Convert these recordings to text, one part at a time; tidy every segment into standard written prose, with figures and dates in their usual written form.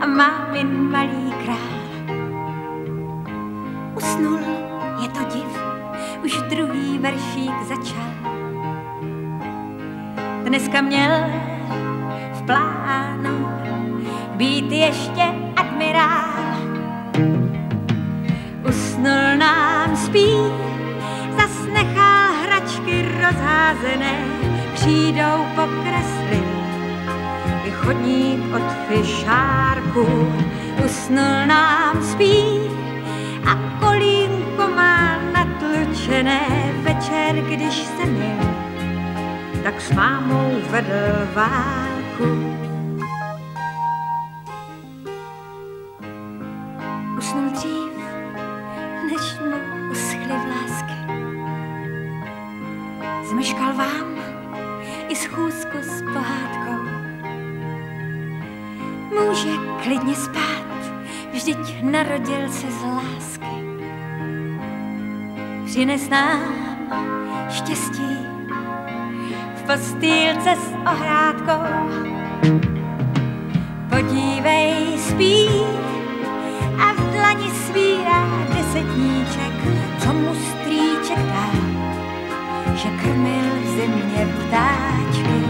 a mámin malý král. Usnul, je to div, už druhý veršík začal. Dneska měl v plánu být ještě admirál. Usnul nám spí, zas nechá hračky rozházené, přijdou pokreslit i chodník od fišárku. Usnul nám spí a kolínko má natlučené. Večer, když se měl, tak s mámou vedl válku. Usnul dřív, než mu uschly vlásky. Zmeškal vám i schůzku s pohádkou. Může klidně spát, vždyť narodil se z lásky. Přines nám štěstí v postýlce s ohrádkou. Podívej, spí a v dlani svírá desetníček, co mu strýček dá, že krmil v zimě ptáčky.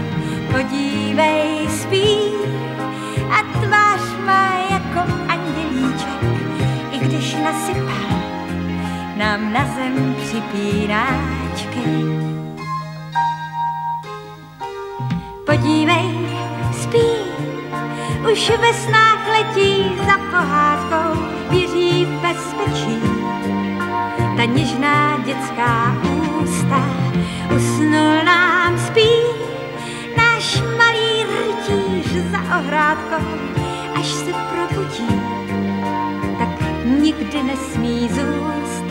Podívej, spí a tvář má jako andělíček, i když nasypal nám na zem připínáčky. Podívej, spí, už ve snách letí za pohádkou, věří v bezpečí, ta něžná dětská ústa. Usnul nám spí, náš malý rytíř za ohrádkou, až se probudí, tak nikdy nesmí zůstat.